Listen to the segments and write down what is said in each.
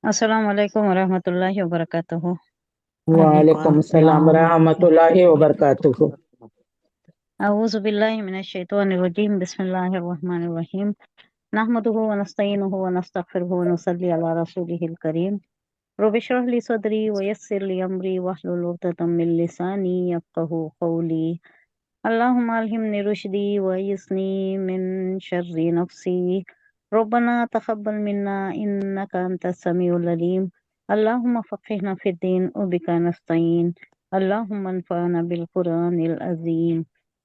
अस्सलाम वालेकुम वरहमतुल्लाहि वबरकातुहू। वालेकुम वालेकुम अस्सलाम अस्सलाम रहमतुल्लाहि व बरकातुहू। अऊज़ु बिल्लाहि मिनश शैतानिर रजीम। बिस्मिल्लाहिर रहमानिर रहीम। नहमदुहु व नस्तईनुहु व नस्तगफिरुहु व नुसल्ली अला रसूलिहिल करीम। रब्बि इश्रह ली सदरी व यस्सिर ली अमरी वहलुल उक़दतम मिन लिसानी यफ़क़हू क़ौली। अल्लाहुम्मा अल्हिमनी रुश्दी व यस्नी मिन शर्रि नफ्सी। रब्बना तक़ब्बल मिन्ना इन्नका अंतस समीउल अलीम। अल्लाहुम्मा फ़क़्हिना फ़िद्दीन व बिका नस्तईन। अल्लाहुम्मा अन्फ़अना बिल क़ुरआनिल अज़ीम।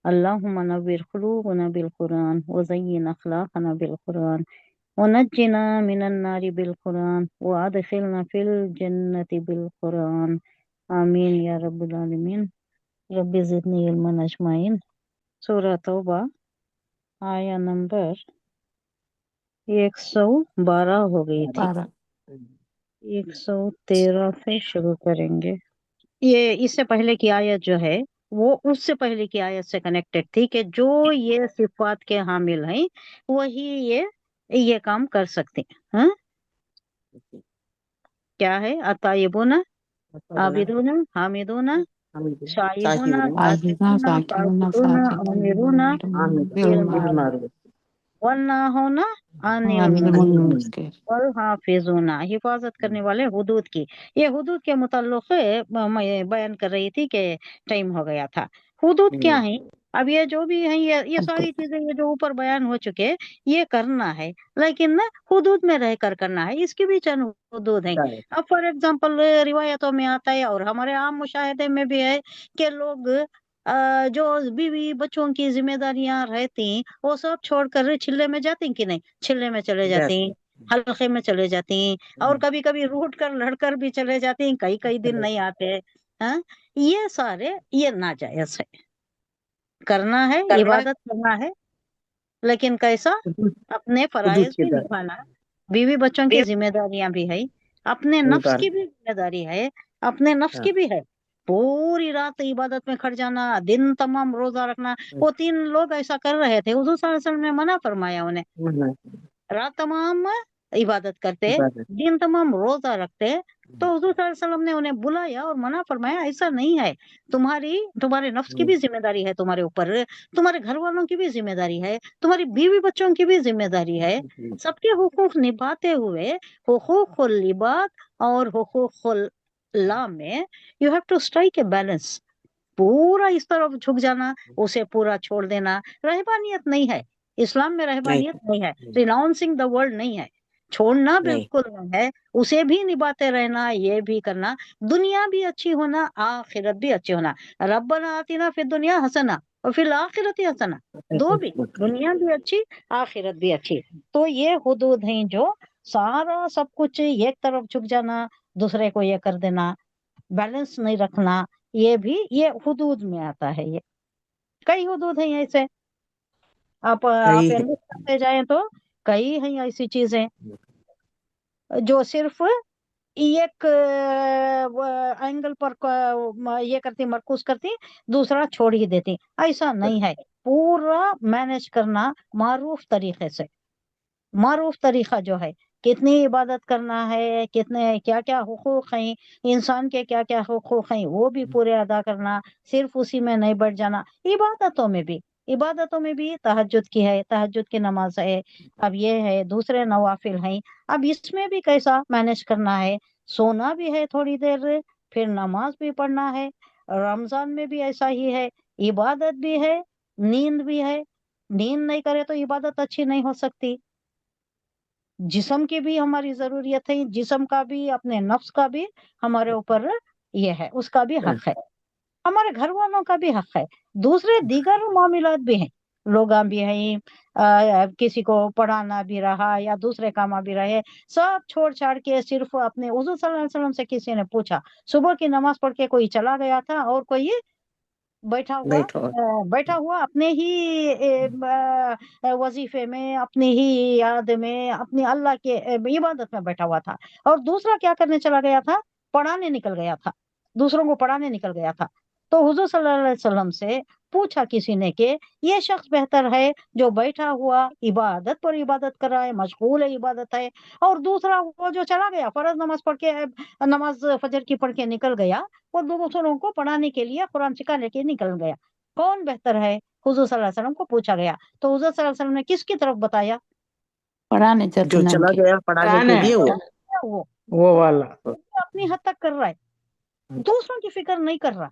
अल्लाहुम्मा नव्विर क़ुलूबना बिल क़ुरआन व ज़य्यिन अख़लाक़ना बिल क़ुरआन व नज्जिना मिनन नारि बिल क़ुरआन व अदख़िलना फ़िल जन्नति बिल क़ुरआन। आमीन या रब्बल आलमीन। रब्बि ज़िदनी इल्मन अजमाइन। सूरह तौबा आया नंबर 112 हो गई थी। 12 113 से शुरू करेंगे। ये इससे पहले की आयत जो है वो उससे पहले की आयत से कनेक्टेड थी कि जो ये सिफात के हामिल हैं वही ये काम कर सकते हैं। हाँ? क्या है? अतायबुना आबिदुना हामिदुना शाइबुना साहिबा जाकिरुना साकिबुना साजिदुना आमिरुना बिल बिल मारूफ मारूफ वन्नाहुना अनिल अनिल मुनकर मुनकर। वल हाफिजुना हिफाजत करने वाले हुदूद की। ये हुदूद के मुताल्लिक मैं बयान कर रही थी कि टाइम हो गया था। हुदूद क्या है? अब ये जो भी है ये सारी चीजें ये जो ऊपर बयान हो चुके ये करना है, लेकिन ना हुदूद में रह कर करना है। इसकी भी चंद हुदूद हैं। अब फॉर एग्जांपल रिवायतों में आता है और हमारे आम मुशाहिदे में भी है कि लोग जो बीवी बच्चों की जिम्मेदारियां रहती वो सब छोड़कर चिल्ले में जाती कि नहीं, चिल्ले में चले जाती, हल्के में चले जाती, और कभी कभी रूठ कर लड़कर भी चले जाती, कई कई दिन नहीं आते। हाँ? ये सारे ये नाजायज है। करना है, इबादत करना है, लेकिन कैसा? अपने फराइज भी निभाना। बीवी बच्चों की जिम्मेदारियां भी है, अपने नफ्स की भी जिम्मेदारी है, अपने नफ्स की भी है। पूरी रात इबादत में खड़ जाना, दिन तमाम रोजा रखना। वो 3 लोग ऐसा कर रहे थे, हुजूर सल्लल्लाहु अलैहि वसल्लम ने मना फरमाया उन्हें। रात तमाम इबादत करते, दिन तमाम रोजा रखते, तो हुजूर सल्लल्लाहु अलैहि वसल्लम ने उन्हें बुलाया और मना फरमाया ऐसा नहीं है। तुम्हारे नफ्स की भी जिम्मेदारी है तुम्हारे ऊपर, तुम्हारे घर वालों की भी जिम्मेदारी है, तुम्हारी बीवी बच्चों की भी जिम्मेदारी है। सबके हुकूक निभाते हुए हुकूकुल इबाद और हुकूकुल ला में you have to strike a balance. पूरा इस तरफ झुक जाना, उसे पूरा छोड़ देना रहबानियत नहीं है। इस्लाम में रहबानियत नहीं है, रिनाउंसिंग द वर्ल्ड नहीं है, छोड़ना बिल्कुल नहीं है। उसे भी निभाते रहना, ये भी करना। दुनिया भी अच्छी होना, आखिरत भी अच्छी होना। रब्बना आतिना फिद दुनिया हसना और फिर आखिरती हसना। दो भी, दुनिया भी अच्छी, आखिरत भी अच्छी। तो ये हुदूद हैं जो सारा सब कुछ एक तरफ झुक जाना, दूसरे को ये कर देना, बैलेंस नहीं रखना, ये हुदूद में आता है। ये कई हुदूद हैं ऐसे। आप लिस्ट करते जाएं तो कई हैं ऐसी चीजें जो सिर्फ एक एंगल पर ये करती, मरकूज करती, दूसरा छोड़ ही देती। ऐसा नहीं है, पूरा मैनेज करना मारूफ तरीके से। मारूफ तरीका जो है, कितनी इबादत करना है, कितने क्या क्या हुकूक हैं, इंसान के क्या क्या हुकूक हैं, वो भी पूरे अदा करना। सिर्फ उसी में नहीं बढ़ जाना। इबादतों में भी तहज्जुद की है, तहज्जुद की नमाज है। अब ये है, दूसरे नवाफिल हैं। अब इसमें भी कैसा मैनेज करना है? सोना भी है थोड़ी देर, फिर नमाज भी पढ़ना है। रमजान में भी ऐसा ही है, इबादत भी है, नींद भी है। नींद नहीं करे तो इबादत अच्छी नहीं हो सकती। जिस्म की भी हमारी जरूरियत है, जिस्म का भी, अपने नफ्स का भी हमारे ऊपर ये है, उसका भी हक है। हमारे घर वालों का भी हक है। दूसरे दीगर मामलात भी हैं, लोग भी हैं, किसी को पढ़ाना भी रहा या दूसरे काम भी रहे, सब छोड़ छाड़ के सिर्फ अपने। हुजूर सल्लल्लाहु अलैहि वसल्लम से किसी ने पूछा, सुबह की नमाज पढ़ के कोई चला गया था और कोई बैठा हुआ अपने ही वजीफे में, अपनी ही याद में, अपनी अल्लाह के इबादत में बैठा हुआ था। और दूसरा क्या करने चला गया था? पढ़ाने निकल गया था, दूसरों को पढ़ाने निकल गया था। तो हुजूर सल्लल्लाहु अलैहि वसल्लम से पूछा किसी ने कि ये शख्स बेहतर है जो बैठा हुआ इबादत पर इबादत कर रहा है, मशगूल है, इबादत है, और दूसरा वो जो चला गया फर्ज नमाज पढ़ के, नमाज फजर की पढ़ के निकल गया और दूसरों को पढ़ाने के लिए, कुरान सिखाने के निकल गया, कौन बेहतर है? हुजूर सल्लल्लाहु अलैहि वसल्लम को पूछा गया, तो हुजूर सल्लल्लाहु अलैहि वसल्लम ने किसकी तरफ बताया? पढ़ाने जो जाते नाम चला के। गया पढ़ाने के लिए वो वो वाला। अपनी हद तक कर रहा है, दूसरों की फिक्र नहीं कर रहा।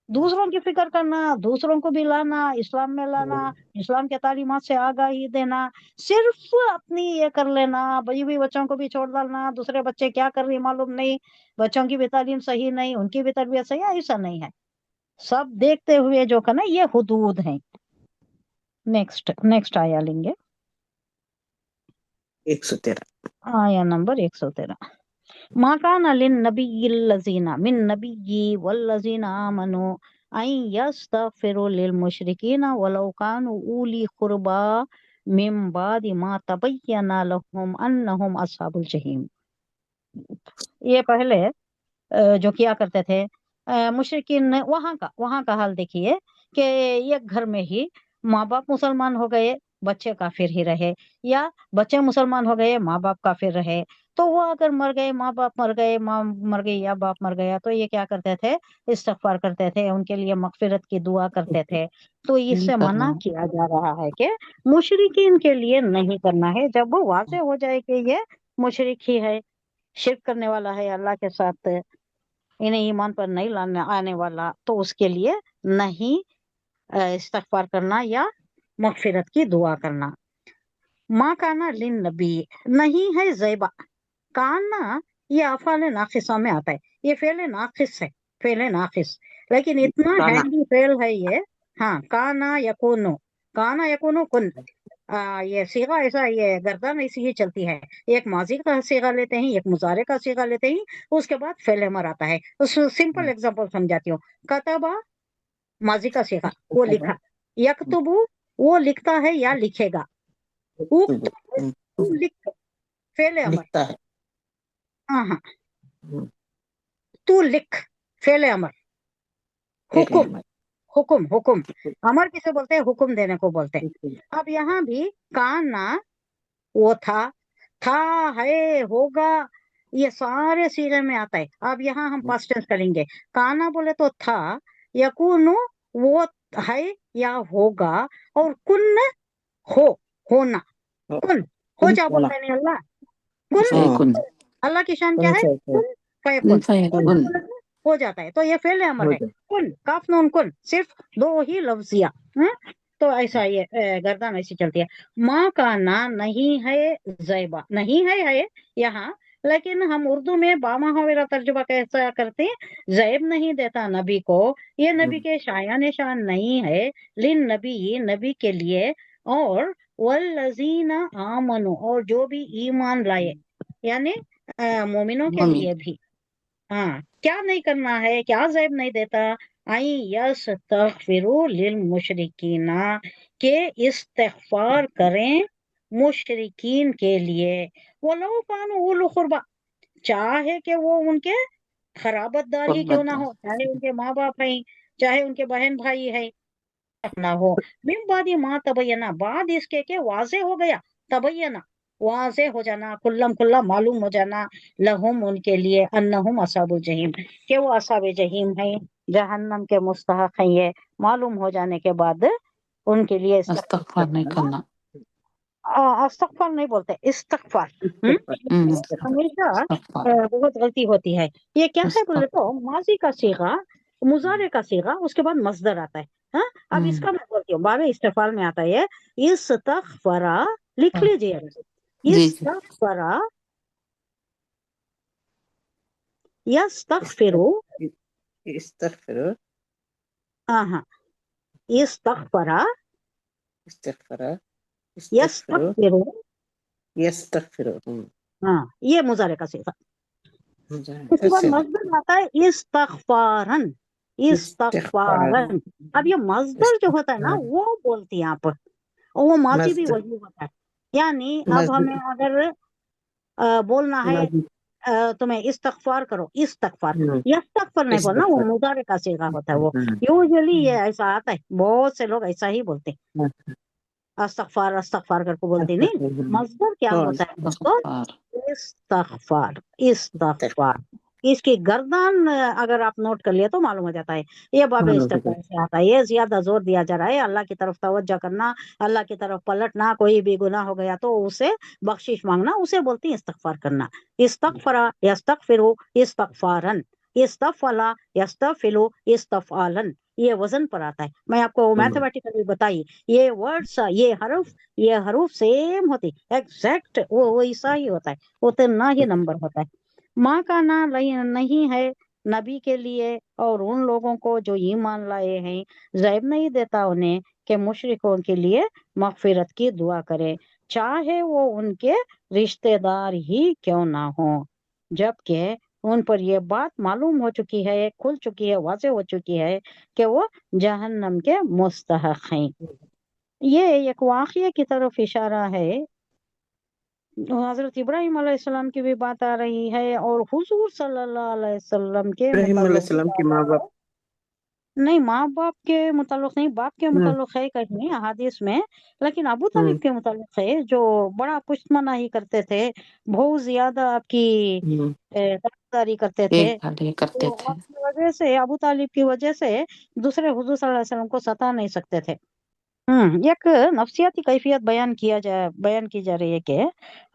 दूसरों की फिक्र करना, दूसरों को भी लाना, इस्लाम में लाना, इस्लाम के तालीमात से आगाही देना, सिर्फ अपनी ये कर लेना, बीवी बच्चों को भी छोड़ डालना, दूसरे बच्चे क्या कर रही मालूम नहीं, बच्चों की भी तालीम सही नहीं, उनकी भी तरबियत सही है, ऐसा नहीं है। सब देखते हुए जो करना, ये हुदूद है। नेक्स्ट आया लेंगे, 113 आया नंबर 113। मा काना लिन्नबिय्यिल्लज़ीना मिन नबिय्यि वल्लज़ीना आमनु अन यस्तगफिरु लिलमुशरिकीना वलौ कानु उली कुर्बा मिन बादि मा तबय्यना लहुम अन्नहुम अस्हाबुल जहीम। ये पहले जो किया करते थे मुशरिकीन, वहां का हाल देखिए कि एक घर में ही माँ बाप मुसलमान हो गए, बच्चे काफिर ही रहे, या बच्चे मुसलमान हो गए, माँ बाप काफिर रहे। तो वो अगर मर गए, माँ बाप मर गए, माँ मर गई या बाप मर गया, तो ये क्या करते थे? इस्तगफार करते थे, उनके लिए मगफिरत की दुआ करते थे। तो इससे मना किया जा रहा है कि मुशरिकीन के लिए नहीं करना है। जब वो वाज़ेह हो जाए कि ये मुशरिक ही है, शिर्क करने वाला है अल्लाह के साथ, इन्हें ईमान पर नहीं लाने आने वाला, तो उसके लिए नहीं इस्तगफार करना या मगफिरत की दुआ करना। माँ काना लिन नबी नहीं है ज़ैबा। काना ये अफ़ाल नाक़िसा में आता है, ये फेल नाक़िस है, फेल नाक़िस, लेकिन इतना काना। हैंडी फेल है ये। हाँ, काना यकूनो कुन, ये सीगा ऐसा, ये गर्दन ऐसी ही चलती है। एक माजी का सीगा लेते हैं, एक मुजारे का सीगा लेते हैं, उसके बाद फेल अमर आता है। उस सिंपल एग्जांपल समझाती हूँ। कतबा माजी का सीगा, वो लिखा। यकतुबु वो लिखता है या लिखेगा। उक्तुबु लिख, फेल अमर। लिखता है। हाँ, तू लिख, फेल अमर। हुक्म, हुक्म अमर किसे बोलते हैं? हुक्म देने को बोलते हैं। अब यहाँ भी काना, वो था है, होगा, ये सारे सीगे में आता है। अब यहाँ हम पास्ट टेंस करेंगे। काना बोले तो था, यकूनु वो है या होगा, और कुन होना। कुन हो जा बोलते नहीं अल्लाह, कुन। अल्लाह की शान क्या है? कुन फयकुन, हो जाता है। तो ये फेल अमर है। कुन, काफ नून कुन, सिर्फ दो ही लफ्जिया। तो ऐसा ये गर्दन ऐसी चलती है। माँ का ना नहीं है ज़ैबा, नहीं है यहाँ, लेकिन हम उर्दू में बामहावेरा तर्जुमा कैसा करते हैं? ज़ैब नहीं देता नबी को, ये नबी के शायान शान नहीं है। लिन नबी, नबी के लिए, और वल्लज़ीना आमनु, और जो भी ईमान लाए, यानी मोमिनों के लिए भी। हाँ, क्या नहीं करना है, क्या ज़ैब नहीं देता? आई यस्तगफिरु लिल मुशरिकीना, के इस्तिगफार करें मुशरिकीन के लिए। वलो कानु उलू कुर्बा, चाहे कि वो उनके खराबतदार ही क्यों ना हो, चाहे उनके माँ बाप हैं, चाहे उनके बहन भाई है ना हो। मिन बादी माँ तबयना, बाद इसके के वाजे हो गया, तबयना वाजे हो जाना, कुल्लम कुल्ला मालूम हो जाना, लहुम उनके लिए, अन्नहुम अस्हाबुल जहीम, के वो अस्हाब जहीम है, जहन्नम के मुस्तहक हैं। ये मालूम हो जाने के बाद उनके लिए इस्तगफार नहीं करना, इस्तगफार नहीं बोलते, इस्तगफार। हमेशा बहुत गलती होती है। ये क्या है बोले तो माजी का सीगा, मुजारे का सीगा, उसके बाद मस्दर आता है। हाँ, अब इसका मैं बोलती हूँ, बारह इस्तेफाल में आता है। इस्तगफरा, लिख लीजिए, इस्तगफरा, यस्तगफिरु, इस्तगफिरु, हाँ, इस्तगफरा, इस्तगफरा, यस्तगफिरु, यस्तगफिरु। हाँ, ये मुजारे का सीगा। उसके बाद मस्दर आता है इस्तगफारन, इस्तगफारन। अब ये मस्दर जो होता है ना, वो बोलती हैं आप, और वो माजी भी वही होता है। यानी अब हमें अगर बोलना है तुम्हें इस्तगफार करो, इस्तगफार, यस्तगफर नहीं बोलना, वो इस्तगफार। मुदारे का सीगा होता है। वो यूजुअली ये ऐसा आता है, बहुत से लोग ऐसा ही बोलते हैं, अस्तगफार अस्तगफार करके बोलते नहीं। मजदूर क्या होता है दोस्तों? इस्तगफार, इस्तगफार। इसकी गर्दन अगर आप नोट कर लिया तो मालूम हो जाता है ये बाबे इस्तगफार से आता है। ये ज्यादा जोर दिया जा रहा है अल्लाह की तरफ तवज्जो करना, अल्लाह की तरफ पलटना, कोई भी गुनाह हो गया तो उसे बख्शिश मांगना, उसे बोलती है इस्तगफार करना। इस्तगफरा यस्तगफिरु इस्तगफारन, इस्तगफला यस्तगफिलु इस्तगफालन, ये वजन पर आता है। मैं आपको मैथमेटिकली बताई, ये वर्ड्स, ये हरूफ सेम होती, एग्जैक्ट वो वैसा ही होता है, उतना ही नंबर होता है। माँ का ना नहीं है नबी के लिए और उन लोगों को जो ईमान लाए हैं, ज़ैब नहीं देता उन्हें कि मुशरिकों के लिए मगफिरत की दुआ करे, चाहे वो उनके रिश्तेदार ही क्यों ना हो, जबकि उन पर यह बात मालूम हो चुकी है, खुल चुकी है, वाज़ेह हो चुकी है कि वो जहन्नम के मुस्तहक हैं। ये एक वाक़या की तरफ इशारा है। हजरत इब्राहिम अलैहिस्सलाम की भी बात आ रही है और हुजूर सल्लल्लाहु अलैहि वसल्लम के इब्राहिम मुताल्लिक अलैहिस्सलाम के माँ बाप। नहीं, माँ बाप के मुताल्लिक नहीं, बाप के मुताल्लिक है कहीं नहीं अहादीस में, लेकिन अबू तालिब के मुताल्लिक है, जो बड़ा पुष्टमनाही करते थे, बहुत ज्यादा आपकी तरफदारी करते थे। देखभाल करते तो थे। आपकी वजह से, अबू तालिब की वजह से दूसरे हुजूर सल्लल्लाहु अलैहि वसल्लम को सता नहीं सकते थे। एक नफ्सियाती कैफियत बयान की जा रही है कि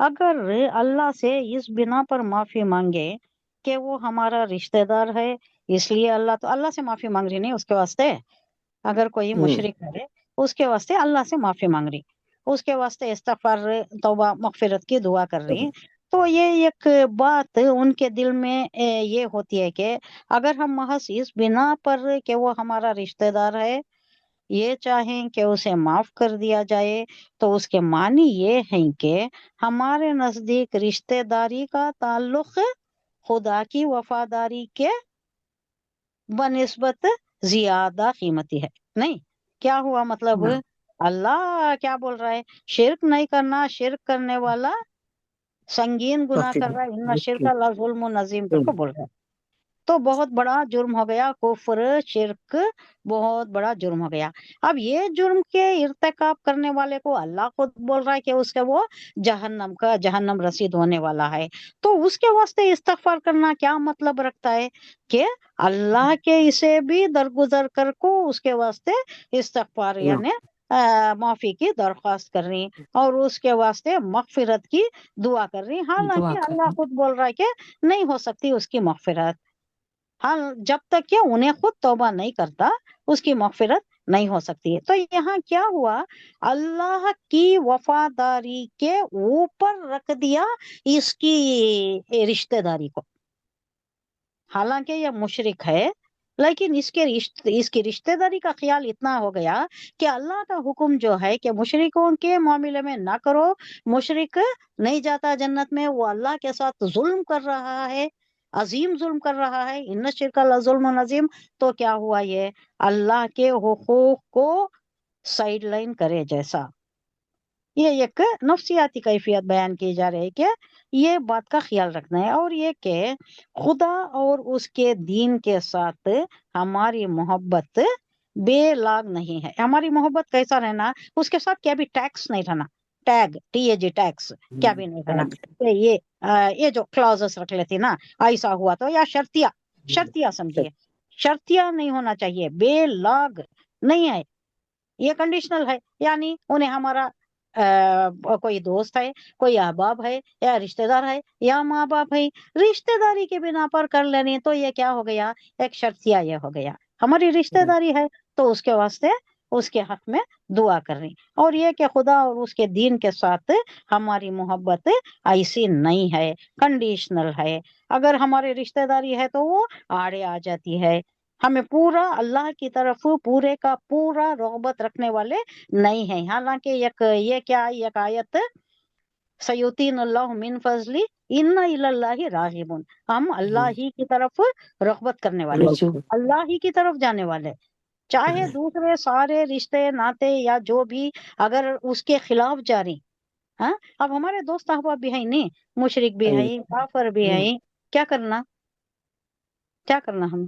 अगर अल्लाह से इस बिना पर माफी मांगे कि वो हमारा रिश्तेदार है, इसलिए अल्लाह से माफी मांग रही, नहीं उसके वास्ते, अगर कोई मुशरिक है उसके वास्ते अल्लाह से माफी मांग रही, उसके वास्ते इस्तगफार, तौबा, मगफिरत की दुआ कर रही, तो ये एक बात उनके दिल में ये होती है कि अगर हम महज इस बिना पर कि वो हमारा रिश्तेदार है ये चाहें कि उसे माफ कर दिया जाए, तो उसके मानी ये हैं कि हमारे नजदीक रिश्तेदारी का ताल्लुक खुदा की वफादारी के बनिस्बत ज्यादा कीमती है। नहीं, क्या हुआ मतलब? अल्लाह क्या बोल रहा है? शिर्क नहीं करना, शिर्क करने वाला संगीन गुनाह कर रहा है, इन्ना शिर्क लज़ुल्म नज़ीम करके बोल रहा है। तो बहुत बड़ा जुर्म हो गया, कुफ्र शिर्क बहुत बड़ा जुर्म हो गया। अब ये जुर्म के इर्तिकाब करने वाले को अल्लाह खुद बोल रहा है कि उसके वो जहन्नम रसीद होने वाला है। तो उसके वास्ते इस्तगफार करना क्या मतलब रखता है कि अल्लाह के इसे भी दरगुजर कर को उसके वास्ते इस्तगफार यानी माफी की दरख्वास्त कर रही और उसके वास्ते मगफिरत की दुआ कर रही, दुआ हालांकि अल्लाह करें। खुद बोल रहा है कि नहीं हो सकती उसकी मगफिरत। हाँ, जब तक कि उन्हें खुद तौबा नहीं करता उसकी मगफिरत नहीं हो सकती है। तो यहाँ क्या हुआ? अल्लाह की वफादारी के ऊपर रख दिया इसकी रिश्तेदारी को। हालांकि यह मुशरिक है, लेकिन इसकी रिश्तेदारी का ख्याल इतना हो गया कि अल्लाह का हुक्म जो है कि मुशरिकों के मामले में ना करो, मुशरिक नहीं जाता जन्नत में, वो अल्लाह के साथ जुल्म कर रहा है, अजीम जुल्म कर रहा है, इन्न शिरका लजुल्म नजीम। तो क्या हुआ? ये अल्लाह के हुकूक को साइडलाइन करे जैसा। ये एक नफ्सियाती कैफियत बयान की जा रही है कि ये बात का ख्याल रखना है, और ये कि खुदा और उसके दीन के साथ हमारी मोहब्बत बेलाग नहीं है। हमारी मोहब्बत कैसा रहना? उसके साथ क्या भी टैक्स नहीं रहना, TAG टैक्स क्या भी नहीं रहना। ये जो क्लॉजेस रख लेती ना, ऐसा हुआ तो, या शर्तिया समझिए, शर्तिया नहीं होना चाहिए, बेलाग नहीं है, ये कंडीशनल है। यानी उन्हें हमारा कोई दोस्त है, कोई अहबाब है, या रिश्तेदार है, या माँ बाप है, रिश्तेदारी के बिना पर कर लेनी, तो ये क्या हो गया? एक शर्तिया ये हो गया। हमारी रिश्तेदारी है तो उसके वास्ते उसके हक में दुआ करनी, और ये कि खुदा और उसके दीन के साथ हमारी मोहब्बत ऐसी नहीं है, कंडीशनल है। अगर हमारी रिश्तेदारी है तो वो आड़े आ जाती है, हमें पूरा अल्लाह की तरफ पूरे का पूरा रग़बत रखने वाले नहीं है। हालांकि ये क्या, एक आयत, सयुतीन अल्लाह मिन फजली इन्ना इलल्लाहि रागिबुन, हम अल्लाह ही की तरफ रग़बत करने वाले, रुजू। अल्लाह ही की तरफ जाने वाले। चाहे दूसरे सारे रिश्ते नाते या जो भी अगर उसके खिलाफ जा रही, हाँ, अब हमारे दोस्त अहबाब भी हैं नहीं, मुशरिक भी हैं, काफिर भी हैं, क्या करना हम?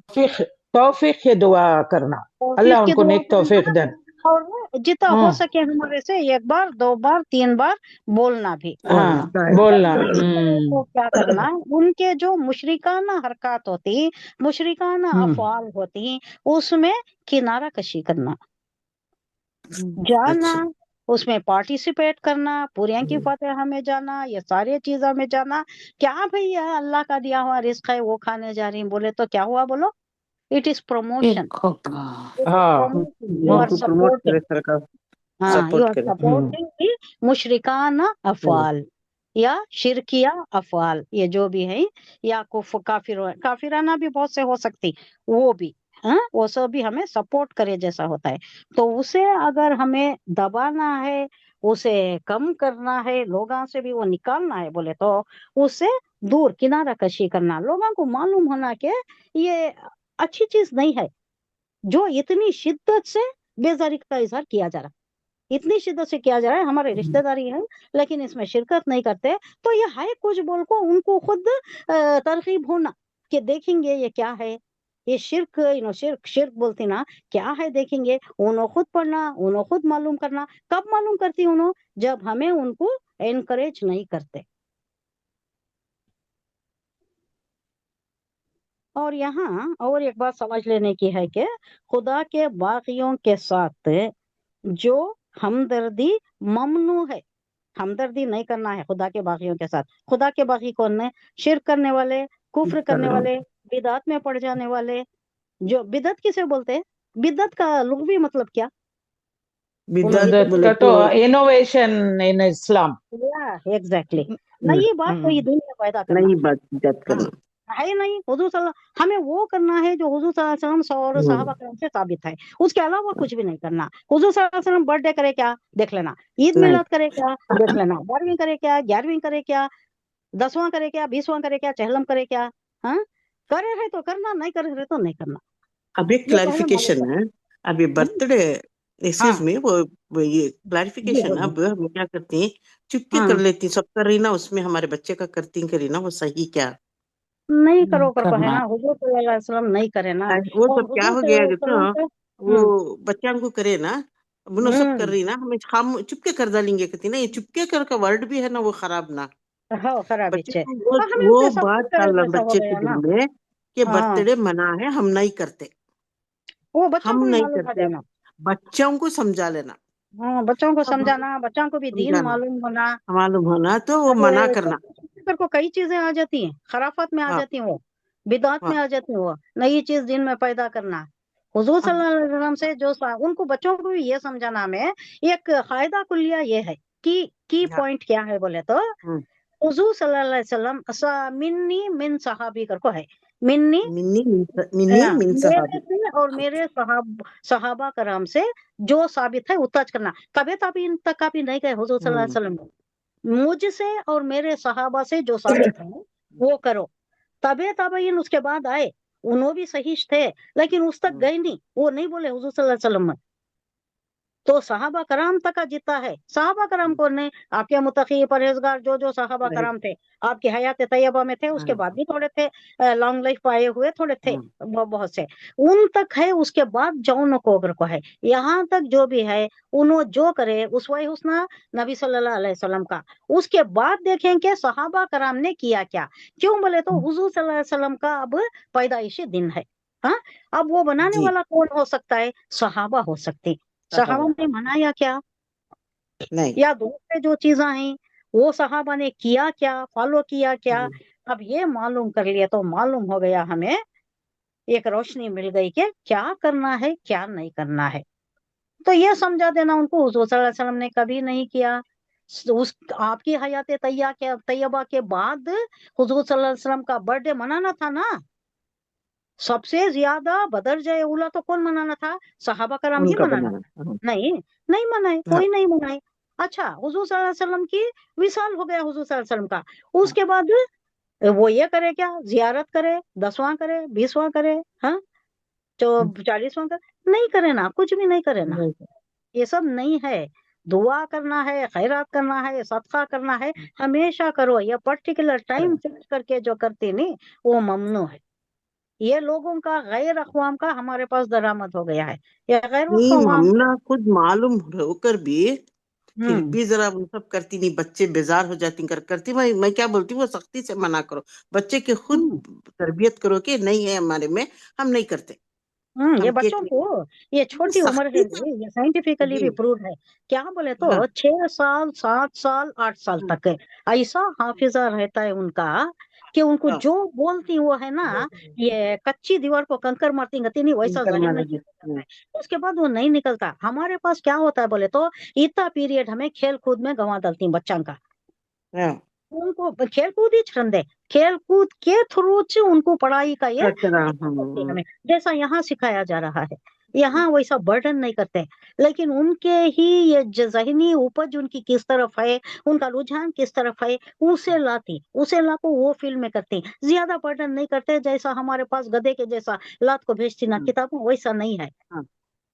तौफीक की दुआ करना, तौफीक अल्लाह की उनको दुआ नेक तौफीक करना, दे। और जितना हो हाँ सके हमारे से 1 बार 2 बार 3 बार बोलना भी। हाँ बोलना। तो क्या करना, उनके जो मुशरिकाना हरकत होती, मुशरिकाना अफआल होती, उसमें किनारा कशी करना, जाना, उसमें पार्टिसिपेट करना, पूरियां की फतेहा में जाना, ये सारी चीजों में जाना। क्या भैया अल्लाह का दिया हुआ रिस्क है, वो खाने जा रही हैं, बोले तो क्या हुआ बोलो? इट इज प्रमोशन, एक होगा। हाँ यू आर उनको प्रमोट सपोर्टिंग, करे सरकार, हाँ यू सपोर्ट आर करे। सपोर्टिंग की मुशरिकाना अफआल या शिरकिया अफआल, ये जो भी है, या काफिराना भी बहुत से हो सकती, वो भी, हाँ, वो सब भी हमें सपोर्ट करे जैसा होता है। तो उसे अगर हमें दबाना है, उसे कम करना है, लोगों से भी वो निकालना है, बोले तो उससे दूर किनारा कशी करना, लोगों को मालूम होना कि ये अच्छी चीज नहीं है, जो इतनी शिद्दत से बेजारी का इजहार किया जा रहा, इतनी शिद्दत से किया जा रहा है, हमारे रिश्तेदारी है लेकिन इसमें शिरकत नहीं करते, तो ये है कुछ बोल को उनको खुद तरकीब होना कि देखेंगे ये क्या है, ये शिरक, शिरक शिरक बोलती ना, क्या है देखेंगे, उन्हों खुद पढ़ना, उन्हों खुद मालूम करना। कब मालूम करती उन्हों? जब हमें उनको एनकरेज नहीं करते। और यहाँ और एक बात समझ लेने की है कि खुदा के बागियों के साथ जो हमदर्दी ममनू है, हमदर्दी नहीं करना है खुदा के बागियों के साथ। खुदा के बागी कौन है? शिरक करने वाले, कुफ्र करने वाले, बिदात में पड़ जाने वाले। जो बिदत किसे बोलते हैं? बिदत का लुग़वी मतलब क्या? बिदत बिदत बोले का तो तो इनोवेशन इन इस्लाम। एग्जैक्टली, नई बात कोई दिन में पैदा करना नई बात बिदत करना है ही नहीं। हुजूर सल्लल्लाहु हमें वो करना है जो हुजूर सल्लल्लाहु अलैहि वसल्लम और सहाबा करम से साबित है, उसके अलावा कुछ भी नहीं करना। हुजूर सल्लल्लाहु अलैहि वसल्लम बर्थडे करे क्या? देख लेना। ईद नहीं। मिलाद करे क्या? देख लेना। 12वीं करे क्या? 11वीं करे क्या? 10वां करे क्या? 20वां करे क्या? चहलम करे क्या? हाँ, करे है तो करना, नहीं करे है तो नहीं करना। अब एक ये पहले मालूम क्लैरिफिकेशन है, अब ये कर। बर्थडे एक्सक्यूज हाँ में वो ये जी क्लैरिफिकेशन, बोलिए। अब हम क्या करती हैं, चुपके कर हाँ, लेती हैं, सब कर रही ना, उसमें हमारे बच्चे का करती करी ना, वो सही क्या? नहीं करो कर है करना ना, हुजूर सल्लल्लाहु अलैहि वसल्लम नहीं करे ना। वो और सब क्या हुजूर हो सल्लल्लाहु गया अलैहि देखो, वसल्लम से वो बच्चा को करे ना, वो सब कर हम्म रही ना, हम चुपके कर डालेंगे कहती ना, ये चुपके कर का वर्ड भी है ना, वो खराब ना, हाँ खराब बच्चे इच्छे, को और हमें वो उनके बात सपोर्ट करे डालना जैसा हो बच्चे के गया दिल ना। में कि हाँ, बर्थडे मना है, हम नहीं करते, वो बच्चों हम को भी नहीं मालूम हो करते, जाना। बच्चों को समझा लेना, हाँ, बच्चों को अब हम समझाना, बच्चों को भी दीन समझाना, मालूम होना। मालूम होना तो वो अब मना करना। तेरे को कई चीजें आ जाती हैं, खराफत में आ हाँ जाती हैं, वो बिदअत में हाँ। आ जाती हैं, वो नई चीज दिन में पैदा करना। हुजूर अब सल्लल्लाहु अलैहि वसल्लम से जो उनको बच्चों को भी ये समझाना में एक कायदा कुलिया ये है कि की हाँ, पॉइंट क्या है बोले तो, हम्म, हुजूर सल्लल्लाहु अलैहि वसल्लम मिन्नी मिन सहाबी कर को है, मिन्नी, मिन्नी हाँ, मिन मेरे सहाबी। से और मेरे सहाबा कराम से जो साबित है उतज करना। कभी तभी इन तक का भी नहीं गए हुजूर सल्लल्लाहु हम्म अलैहि वसल्लम, मुझसे और मेरे सहाबा से जो साबित है वो करो। तबे तबीन उसके बाद आए, उन्हों भी सही थे, लेकिन उस तक गए नहीं, वो नहीं बोले हुजूर सल्लल्लाहु अलैहि वसल्लम। तो सहाबा कराम तक का जितना है, सहाबा कराम कौन ने? आपके मुतकी परहेजगार जो सहाबा राइट। कराम थे, आपकी हयात तैयबा में थे, उसके बाद भी थोड़े थे, लॉन्ग लाइफ पाए हुए थोड़े थे, बहुत से, उन तक है। उसके बाद जौन कोबर को है, यहाँ तक जो भी है, उन्हों जो करे उसवाई हुस्ना नबी सल्लल्लाहु अलैहि वसल्लम का। उसके बाद देखेंगे सहाबा कराम ने किया क्या। क्यों बोले तो हुजूर सल्लल्लाहु अलैहि वसल्लम का अब पैदाइशी दिन है। हाँ, अब वो बनाने जी, वाला कौन हो सकता है? सहाबा हो सकते। सहाबा सहाबा ने मनाया क्या, नहीं। या दूसरे जो चीजें हैं वो सहाबा ने किया क्या, फॉलो किया क्या? हम्म, अब ये मालूम कर लिया तो मालूम हो गया हमें, एक रोशनी मिल गई कि क्या करना है क्या नहीं करना है। तो ये समझा देना उनको, हुजूर सल्लल्लाहु अलैहि वसल्लम ने कभी नहीं किया। उस आपकी हयात तैयबा के बाद हुजूर सल्लल्लाहु अलैहि वसल्लम का बर्थडे मनाना था ना। सबसे ज्यादा बदर जय उला तो कौन मनाना था? सहाबा कराम ही उनका मनाना बनाना। था। नहीं, नहीं मनाए, हाँ कोई नहीं मनाए। अच्छा, हुजूर सल्लल्लाहु अलैहि वसल्लम की विसाल हो गया हुजूर सल्लल्लाहु अलैहि वसल्लम का, हाँ, उसके बाद वो ये करे क्या? जियारत करे, 10वां करे, 20वां करे, हाँ, तो 40वां करे, नहीं करे ना, कुछ भी नहीं करे ना। नहीं। ये सब नहीं है। दुआ करना है, खैरात करना है, सदका करना है, हमेशा करो। ये पर्टिकुलर टाइम फिक्स करके जो करते नहीं, वो ममनू है। ये लोगों का गैर अक़वाम का हमारे पास दरामद हो गया है। ये गैर नहीं, अक़वाम मामला खुद मालूम होकर भी फिर हम्म भी जरा वो सब करती नहीं, बच्चे बेजार हो जाती करती। मैं क्या बोलती हूँ, वो सख्ती से मना करो, बच्चे की खुद हम्म तरबियत करो कि नहीं है हमारे में, हम नहीं करते, ये हम बच्चों केक को, ये छोटी उम्र है सख्ती से। जी, ये साइंटिफिकली जी भी प्रूव है। क्या बोले तो हाँ 6 साल 7 साल 8 साल हाँ तक है, ऐसा हाफिजा रहता है उनका कि उनको हाँ, जो बोलती वो है ना, ये कच्ची दीवार को कंकर मारती गति नहीं, वैसा इनकर जहन में मारा निकलता है। उसके बाद वो नहीं निकलता। हमारे पास क्या होता है बोले तो, इतना पीरियड हमें खेल कूद में गंवा डालती बच्चा का। हाँ उनको खेल कूद ही छंद, खेल कूद के थ्रू उनको पढ़ाई का ये कचरा। करते हमें, जैसा यहाँ सिखाया जा रहा है। यहाँ वैसा बर्डन नहीं करते, लेकिन उनके ही ये जहनी उपज उनकी किस तरफ है, उनका रुझान किस तरफ है, उसे लाको वो फील्ड में करती। ज्यादा बर्डन नहीं करते, जैसा हमारे पास गधे के जैसा लात को भेजती ना किताबों, वैसा नहीं है। हाँ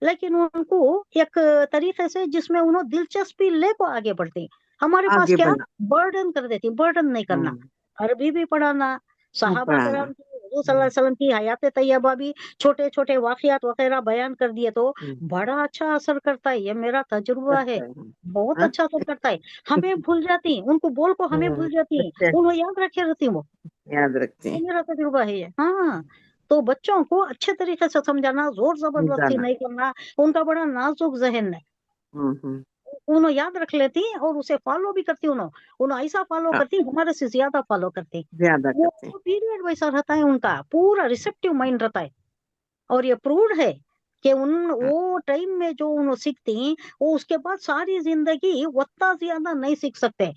लेकिन उनको एक तरीके से जिसमें उन्होंने दिलचस्पी ले को आगे बढ़ती। हमारे पास आगे क्या, बढ़ा। बर्डन कर देती। बर्डन नहीं करना, अरबी भी पढ़ाना, सहाबा पढ़ाना। कराम की, हुजूर सल्लल्लाहु अलैहि वसल्लम की हयात तैयबा भी छोटे छोटे वाकयात वगैरह बयान कर दिए तो बड़ा अच्छा असर करता है। ये मेरा तजुर्बा है, करता है। बहुत हाँ? अच्छा असर करता है। हमें भूल जाती, उनको बोल को हमें भूल जाती, बच्चे उन्हें याद रखे रहती वो। याद रखते ये हैं। मेरा तजुर्बा है ये। हाँ, तो बच्चों को अच्छे तरीके से समझाना, जोर जबरदस्ती जाना। नहीं करना। उनका बड़ा नाजुक जहन है, हम्म। उन्हें याद रख लेती और उसे फॉलो भी करती। उन्हें ऐसा फॉलो हाँ, करती, हमारे से ज्यादा फॉलो करती। ज्यादा वो करते हैं। पीरियड वैसा रहता है, उनका पूरा रिसेप्टिव माइंड रहता है। और ये प्रूव्ड है कि हाँ, वो टाइम में जो उन्हें सीखती, वो उसके बाद सारी जिंदगी उतना ज्यादा नहीं सीख सकते।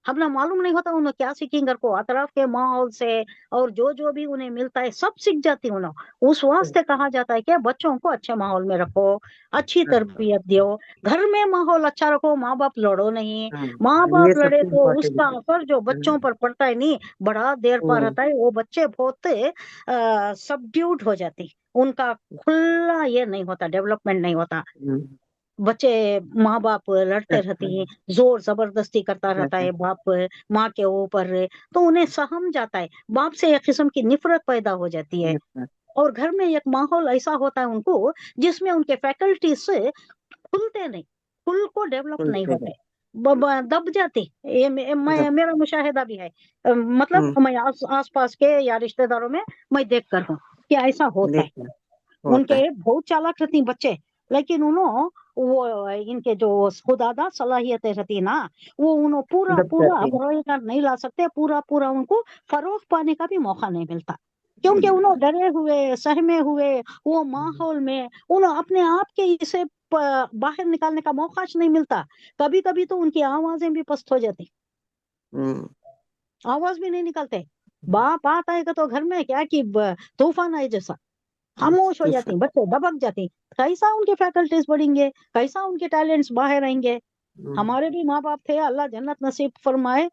हमें मालूम नहीं होता उन्हें क्या सीखेंगे, घर को अतराफ के माहौल से और जो जो भी उन्हें मिलता है सब सीख जाती उन्हें। उस वास्ते कहा जाता है कि बच्चों को अच्छे माहौल में रखो, अच्छी तरबियत दो, घर में माहौल अच्छा रखो, माँ बाप लड़ो नहीं। हाँ, माँ ये बाप लड़े सबसे तो उसका इम्पोर्टेंट है। असर जो बच्चों पर पड़ता है नहीं, बड़ा देर पर रहता है। वो बच्चे बहुत सबड्यूड हो जाती, उनका खुला ये नहीं होता, डेवलपमेंट नहीं होता। बच्चे माँ बाप लड़ते रहते हैं, जोर जबरदस्ती करता रहता है बाप माँ के ऊपर, तो उन्हें सहम जाता है, बाप से एक किस्म की नफरत पैदा हो जाती है। और घर में एक माहौल ऐसा होता है उनको, जिसमें उनके फैकल्टीज से खुलते नहीं, खुल को डेवलप नहीं होते, दब जाते। मेरा मुशाहिदा भी है। मतलब मैं आस पास के या रिश्तेदारों में मैं देख कर हूँ कि ऐसा होता है। होता है। उनके बहुत चालाक रहती बच्चे, लेकिन उन्हों वो इनके जो खुदादा सलाहियतें रहती ना, वो उन्हों पूरा दब पूरा जाते हैं। रोजगार नहीं ला सकते, पूरा पूरा उनको फरोग पाने का भी मौका नहीं मिलता, क्योंकि उन्होंने डरे हुए सहमे हुए वो माहौल में उन्होंने अपने आप के इसे बाहर निकालने का मौका नहीं मिलता। कभी कभी तो उनकी आवाजें भी पस्त हो जाती, आवाज भी नहीं निकलते। बाप आता है तो घर में क्या कि तूफान आए जैसा खामोश हो जाती, बच्चे दबक जाती। कैसा उनके फैकल्टीज बढ़ेंगे, कैसा उनके टैलेंट्स बाहर आएंगे। हमारे भी माँ बाप थे, अल्लाह जन्नत नसीब फरमाए,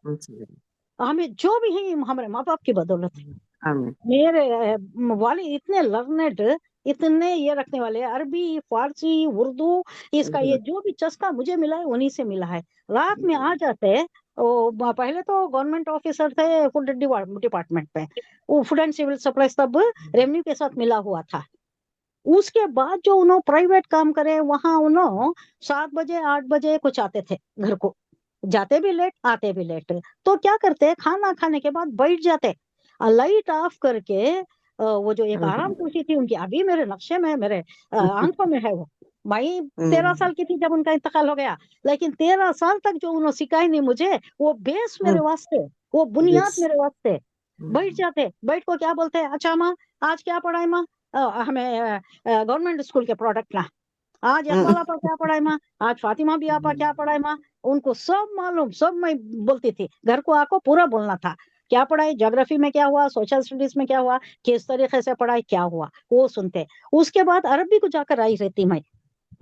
हमें जो भी है हमारे माँ बाप की बदौलत है। मेरे वाले इतने लर्नेड, इतने ये रखने वाले, अरबी फारसी उर्दू, इसका ये जो भी चस्का मुझे मिला है उन्हीं से मिला है। रात में आ जाते, पहले तो गवर्नमेंट ऑफिसर थे फूड डिपार्टमेंट पे, वो फूड एंड सिविल सप्लाईज तब रेवेन्यू के साथ मिला हुआ था। उसके बाद जो उन्होंने प्राइवेट काम करे, वहां उन्होंने 7 बजे 8 बजे कुछ आते थे घर को, जाते भी लेट आते भी लेट। तो क्या करते, खाना खाने के बाद बैठ जाते, लाइट ऑफ करके। वो जो एक आराम कुर्सी थी उनकी, अभी मेरे नक्शे में, मेरे आंखों में है वो। भाई 13 साल की थी जब उनका इंतकाल हो गया, लेकिन 13 साल तक जो उन्होंने सिखाई नहीं मुझे, वो बेस मेरे वास्ते, वो बुनियाद मेरे वास्ते। बैठ जाते, बैठ को क्या बोलते हैं, अच्छा माँ आज क्या पढ़ाई माँ, हमें गवर्नमेंट स्कूल के प्रोडक्ट ना, आज इकबाल आपा क्या पढ़ाई माँ, आज फातिमा भी आपा क्या पढ़ाई माँ। उनको सब मालूम, सब मैं बोलती थी, घर को आको पूरा बोलना था, क्या पढ़ाई, ज्योग्राफी में क्या हुआ, सोशल स्टडीज में क्या हुआ, किस तरीके से पढ़ाई क्या हुआ, वो सुनते। उसके बाद अरबी को जाकर आई रहती मैं,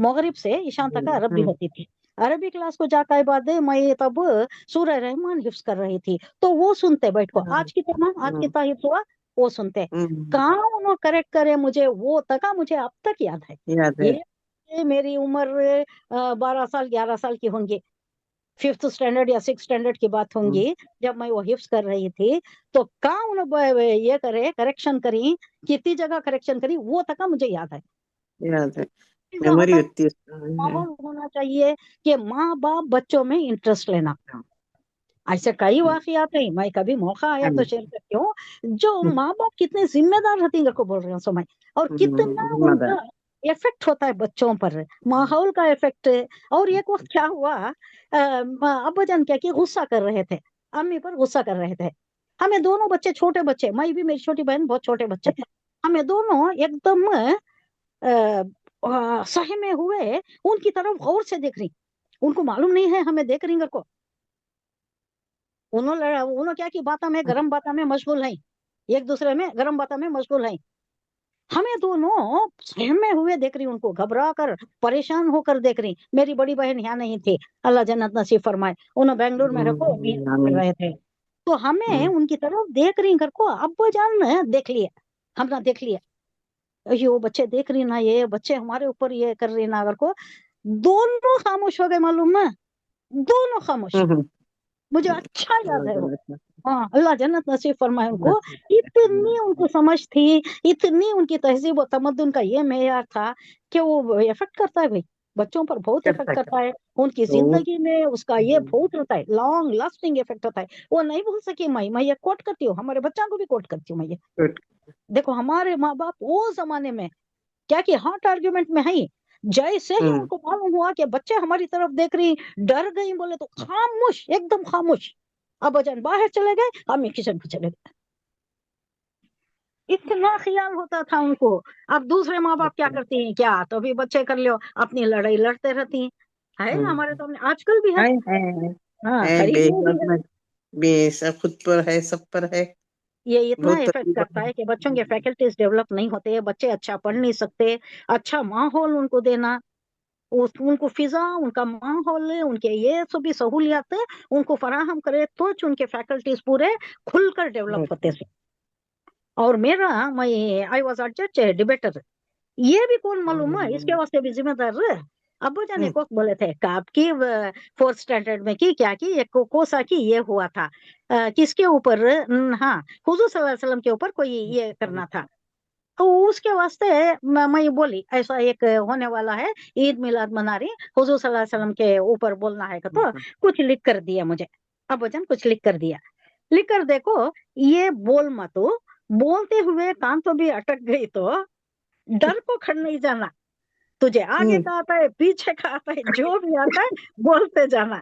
मगरिब से ईशान तक अरबी होती थी। अरबी क्लास को जाकर बाद मैं तब सूरह रहमान हिफ्ज कर रही थी, तो वो सुनते बैठ को, आज कितना हिफ्ज हुआ, वो सुनते। कहाँ उन्होंने करेक्ट करे मुझे, वो तक मुझे अब तक याद है। याद है। ये मेरी उम्र 12 साल 11 साल की होंगी, 5th स्टैंडर्ड या 6th स्टैंडर्ड की बात होंगी, जब मैं वो हिफ्स कर रही थी। तो कहाँ उन्होंने ये करे, करेक्शन करी, कितनी जगह करेक्शन करी, वो तक का मुझे याद है। याद है, ऐसा मेमोरी होता होती है। माहौल होना चाहिए कि माँ बाप बच्चों में इंटरेस्ट लेना। ऐसे कई वाकयात है, मैं कभी मौका आया तो शेयर करती हूँ, जो माँ बाप कितने जिम्मेदार रहती है, को बोल रही हूँ समय, और कितना उनका इफेक्ट होता है बच्चों पर, माहौल का इफेक्ट। और एक वक्त क्या हुआ, अब्बा जान क्या कि गुस्सा कर रहे थे, अम्मी पर गुस्सा कर रहे थे। हमें दोनों बच्चे, छोटे बच्चे, मैं भी मेरी छोटी बहन बहुत छोटे बच्चे, हमें दोनों एकदम सहमे हुए उनकी तरफ गौर से देख रही। उनको मालूम नहीं है हमें देख रही को। उन्होंने क्या की बातों में, गरम बातों में मशगूल है, एक दूसरे में गरम बातों में मशगूल है। हमें दोनों सहमे हुए देख रही, उनको घबरा कर परेशान होकर देख रही। मेरी बड़ी बहन यहाँ नहीं थी, अल्लाह जन्नत नसीब फरमाए, उन्होंने बेंगलोर में रखो कर रहे थे। तो हमें उनकी तरफ देख रही घर को, अब्बा जान ने देख लिया, हमने देख लिया, ये वो बच्चे देख रही ना, ये बच्चे हमारे ऊपर ये कर रही ना, अगर को दोनों खामोश हो गए, मालूम है, दोनों खामोश। मुझे अच्छा याद है वो। हाँ, अल्लाह जन्नत नसीब फरमाए उनको। इतनी उनको समझ थी, इतनी उनकी तहजीब और तमद्दुन का ये मेयार था कि वो इफेक्ट करता है भाई, बच्चों पर बहुत इफेक्ट करता है, उनकी जिंदगी में उसका ये बहुत रहता है, लॉन्ग लास्टिंग इफेक्ट होता है। वो नहीं भूल सकी। मैं ये कोट करती हूँ, हमारे बच्चों को भी कोट करती हूँ मैं ये। देखो हमारे माँ बाप वो जमाने में क्या कि हॉट आर्ग्यूमेंट में है, जैसे ही उनको मालूम हुआ कि बच्चे हमारी तरफ देख रही, डर गई, बोले तो खामोश, एकदम खामोश। अब अजान बाहर चले गए, हम किचन में चले गए। इतना ख्याल होता था उनको। अब दूसरे माँ बाप क्या करती हैं, क्या तो भी बच्चे कर लो, अपनी लड़ाई लड़ते रहती है हमारे सामने आजकल भी है। हाँ, करीब में भी है। बेशक खुद पर है, सब पर है। ये इतना बहुत इफेक्ट करता है कि बच्चों के फैकल्टीज डेवलप नहीं होते, बच्चे अच्छा पढ़ नहीं सकते। अच्छा माहौल उनको देना, उनको फिजा, उनका माहौल, उनके ये सभी सहूलियात उनको फराहम करे, तो उनके फैकल्टीज पूरे खुलकर डेवलप होते हैं। और मेरा, मैं आई वॉज जज डिबेटर, ये भी कौन मालूम है, इसके वास्ते भी जिम्मेदार अब्बू जाने को बोले थे कि आपकी 4th स्टैंडर्ड में की क्या की, एक कोसा की ये हुआ था, किसके ऊपर, हाँ, हुजूर सल्लल्लाहु अलैहि वसल्लम के ऊपर कोई ये करना था। तो उसके वास्ते मैं ये बोली, ऐसा एक होने वाला है, ईद मिलाद मना रही, हुजूर सल्लल्लाहु अलैहि वसल्लम के ऊपर बोलना है, तो कुछ लिख कर दिया मुझे, अब्बू जान कुछ लिख कर दिया, लिख कर देखो, ये बोल मत, बोलते हुए कान तो भी अटक गई तो डर को खड़ नहीं जाना, तुझे आगे का आता है, पीछे का आता है, जो भी आता है बोलते जाना।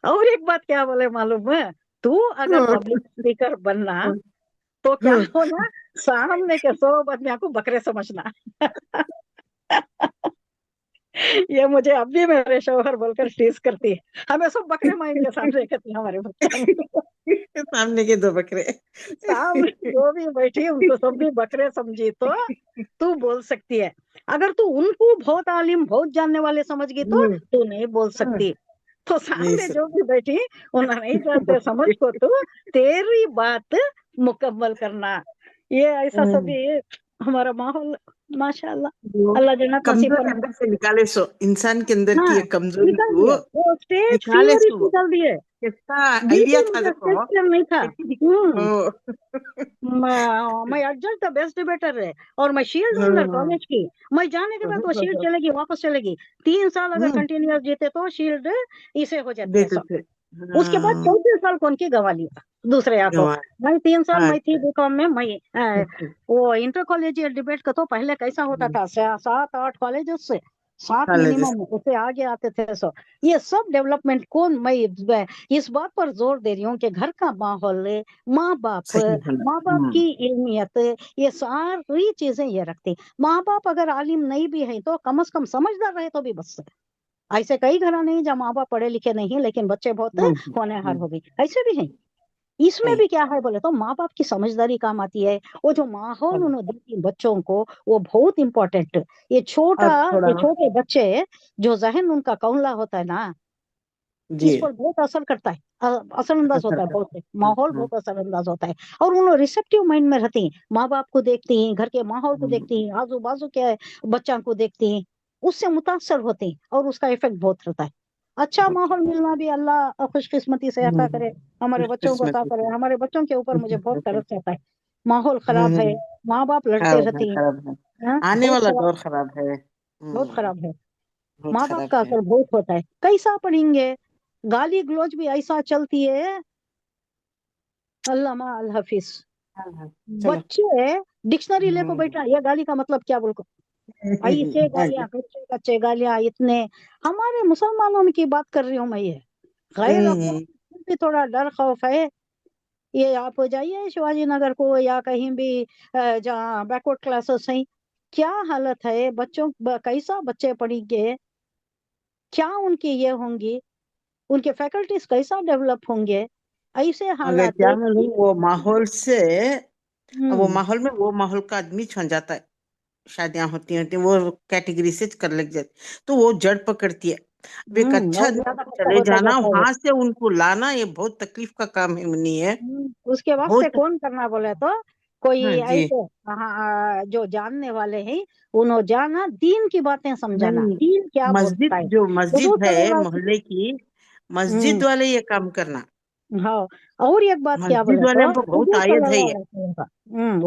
और एक बात क्या बोले मालूम है, तू अगर पब्लिक स्पीकर बनना तो क्या होना, सामने के 100 आदमियों को बकरे समझना। ये मुझे अब भी मेरे शौहर बोलकर टीज करती है, हमें सब बकरे माइन के सामने कहती है हमारे बच्चे। सामने के 2 बकरे, सामने जो भी बैठी उनको सब भी बकरे समझी तो तू बोल सकती है। अगर तू उनको बहुत आलिम, बहुत जानने वाले समझ गई तो तू नहीं बोल सकती। तो सामने जो भी बैठी उन्हें नहीं जानते, समझ को तू तेरी बात मुकम्मल करना। ये ऐसा सभी हमारा माहौल, माशाल्लाह, अल्लाह जन्नत नसीब कमजोरी फरमाए। अंदर से निकाले सो, इंसान के अंदर की हाँ, ये कमजोरी निकाल को दिए, वो स्टेज निकाले फियर सो। निकाल दिए, कितना आइडिया बिल्कुल था उनका स्टेज देखो। फियर नहीं था। ओ, मैं एडजस्ट द बेस्ट डिबेटर है, और मैं शील्ड विनर कॉलेज की। मैं जाने के बाद वो शील्ड चलेगी, वापस चलेगी, 3 साल अगर कंटिन्यूअस जीते तो शील्ड इसे हो जाती है देते सब। थे। उसके बाद 34 साल कौन की गवा लिया दूसरे यहाँ को। मैं 3 साल मैं थी बीकॉम में, मैं वो इंटर कॉलेजियल डिबेट का तो पहले कैसा होता था, 7-8 कॉलेजेस से 7 मिनिमम, उससे आगे आते थे। सो ये सब डेवलपमेंट कौन, मैं इस बात पर जोर दे रही हूँ कि घर का माहौल, माँ बाप की इल्मियत, ये सारी चीजें ये रखती। माँ बाप अगर आलिम नहीं भी है तो कम से कम समझदार रहे तो भी बस है। ऐसे कई घर नहीं जहाँ माँ बाप पढ़े लिखे नहीं लेकिन बच्चे बहुत होनहार हो गई, ऐसे भी हैं। इसमें भी क्या है बोले तो माँ बाप की समझदारी काम आती है। वो जो माहौल उन्होंने देती बच्चों को, वो बहुत इंपॉर्टेंट। ये छोटे बच्चे, जो जहन उनका कौनला होता है ना, इस पर बहुत असर करता है, असरअंदाज होता है, बहुत माहौल बहुत असरअंदाज होता है। और उन्होंने रिसेप्टिव माइंड में रहती हैं, माँ बाप को देखती हैं, घर के माहौल को देखती हैं, आजू बाजू के बच्चों को देखती हैं। उससे मुतासर होते हैं और उसका इफेक्ट बहुत रहता है। अच्छा माहौल मिलना भी अल्लाह खुशकिस्मती से अता करे, हमारे बच्चों को अता करे। हमारे बच्चों के ऊपर मुझे बहुत तरस आता है, माहौल खराब है, माँ बाप लड़ते खराब है, रहते हैं, खराब है, हाँ, आने बहुत वाला खराब, दौर खराब है। बहुत खराब है। बहुत माँ बाप खराब का है। असर बहुत होता है। कैसा पढ़ेंगे, गाली गलौज भी ऐसा चलती है, अल्लाह मा अल हाफिज। हाँ, हाँ, चलो। बच्चे डिक्शनरी लेको बैठा, ये गाली का मतलब क्या बोल, ऐसे हाँ गालियां, जी। कच्चे कच्चे गालियां इतने। हमारे मुसलमानों में की बात कर रही हूँ मैं, ये गैर अकवाम भी थोड़ा डर खौफ है। ये आप जाइए शिवाजी नगर को या कहीं भी जहाँ बैकवर्ड क्लासेस हैं, क्या हालत है बच्चों, कैसा बच्चे पढ़ेंगे, क्या उनकी ये होंगी, उनके फैकल्टीज कैसा डेवलप होंगे, ऐसे मगर हालात क्या है मालूम कि वो माहौल से, वो हम्म माहौल में वो माहौल का आदमी छन जाता है। शादियां होती होती वो कैटेगरी से कर लग जाती, तो वो जड़ पकड़ती है। अब एक अच्छा और आदमी ज्यादा को पक्का चले होता जाना, जाता है। वहां से उनको लाना, ये बहुत तकलीफ का काम है, नहीं है? उसके वास्ते बहुत। कौन करना बोले तो कोई हाँ जी। ऐसे, हाँ, जो जानने वाले हैं, उन्होंने जाना, दीन की बातें समझाना, नहीं, दीन क्या मस्जिद, बोलता है। जो हुजूर मस्जिद है सल्लल्लाहु अलैहि मोहल्ले की, वसल्लम, मस्जिद वाले ये काम करना। हाँ। और एक बात क्या मस्जिद बोले वाले तो को बहुत हुजूर आयत है सल्लल्लाहु ये। अलैहि वसल्लम का,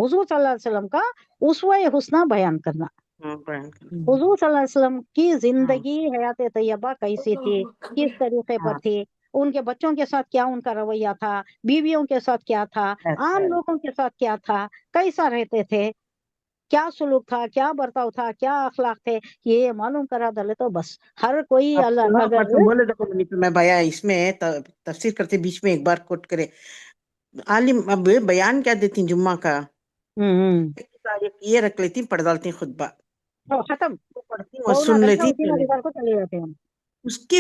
हुजूर सल्लल्लाहु अलैहि वसल्लम का उसवा हुस्ना बयान करना। बयान करना। हुजूर सल्लल्लाहु अलैहि वसल्लम की हाँ, जिंदगी हयात तैयबा कैसी थी, किस तरीके पर हाँ, थी, उनके बच्चों के साथ क्या उनका रवैया था, बीवियों के साथ क्या था, अच्छा। आम लोगों के साथ क्या था, कैसा रहते थे, क्या सुलूक था, क्या बर्ताव था, क्या अखलाक थे, ये मालूम करा दले तो बस हर कोई आप अल्लाह सुना अगर परसों बोले, देखो नहीं तो मैं बया इसमें तफसीर करते बीच में एक बार कोट करे आलिम। अब बयान क्या देती जुम्मा का, हम्म एक ये रख लेती, पढ़ डालती खुतबा, तो खत्म, वो पढ़ती और पौना सुन घंटा लेती, उसी में चले गुजार जाती। को चले जाते हैं हम। उसके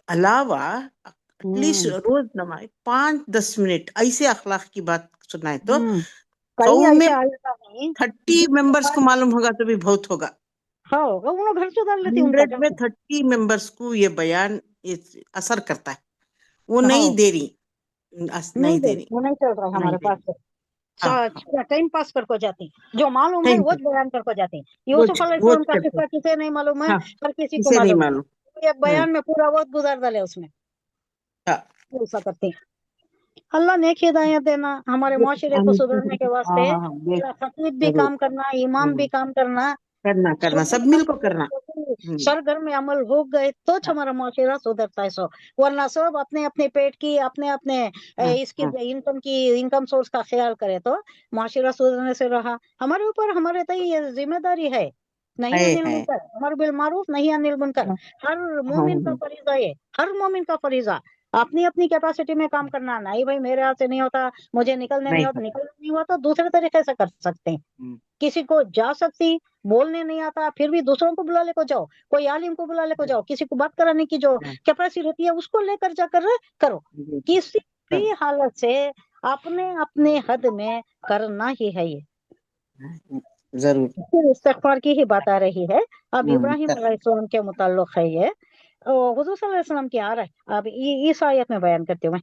अलावा एटलीस्ट हम्म रोज नमाज 5-10 मिनट ऐसे अखलाक की बात सुनाए तो हम्म 100 कई में ऐसे आयता नहीं 30 जिनके मेंबर्स पास, को मालूम होगा तो भी बहुत होगा। हाँ, वो उन्होंने घर सुधार लेती उनका 100 में जाके। 30 मेंबर्स को ये बयान असर करता है। वो नहीं हाँ, दे रही, नहीं नहीं दे दे रही, रही, वो नहीं चल रहा है नहीं हमारे दे पास रही। से। हाँ, हाँ, टाइम पास करके जाती, जो मालूम है टाइम वो पे बयान करके जाती। वो यूसुफ अलैहिस्सलाम वोट का करते। किस्सा किसे नहीं मालूम है, हाँ, हर किसी को इसे नहीं मालूम है। मालूम। एक बयान में पूरा वक्त गुजार डाले उसमें, हाँ, ऐसा करते हैं। अल्लाह नेक हिदायत देना हमारे माशरे को सुधरने के हाँ, वास्ते। हाँ, हाँ, खतीब भी जरूर। काम करना, इमाम भी काम करना, करना करना सब सब मिल को करना। हम्म, सरगर में अमल हो गए तो हाँ, हमारा माशरा सुधरता है। सो वरना सब अपने अपने पेट की, अपने अपने हाँ, इसकी हाँ, इनकम की, इनकम सोर्स का ख्याल करे तो माशरा सुधरने से रहा। हमारे ऊपर, हमारे तय ये जिम्मेदारी है, नहीं अनिल है। मुनकर, अमर बिल मारूफ नहीं अनिल मुनकर। हाँ, हर हाँ, मोमिन का फरीजा है, हर मोमिन का फरीजा अपनी अपनी कैपेसिटी में काम करना। नहीं भाई मेरे हाथ से नहीं होता, मुझे निकलने नहीं नहीं होता, होता। निकलने नहीं हुआ तो दूसरे तरीके से कर सकते हैं। हम्म, किसी को जा सकती, बोलने नहीं आता, फिर भी दूसरों को बुला ले को जाओ, कोई आलिम को बुला ले को जाओ, किसी को बात कराने की जो हाँ, कैपेसिटी रहती है उसको लेकर जाकर करो। जी, किसी भी हाँ, हालत से अपने अपने हद में करना ही है ये। हाँ, जरूर। फिर इस्तिग़फ़ार की ही बात आ रही है। अब हम्म, इब्राहिम अलैहिस्सलाम के मुताल्लिक़ है ये, हुज़ूर सल्लल्लाहु अलैहि वसल्लम की आ रहा है। अब इस आयत में बयान करती हूँ मैं।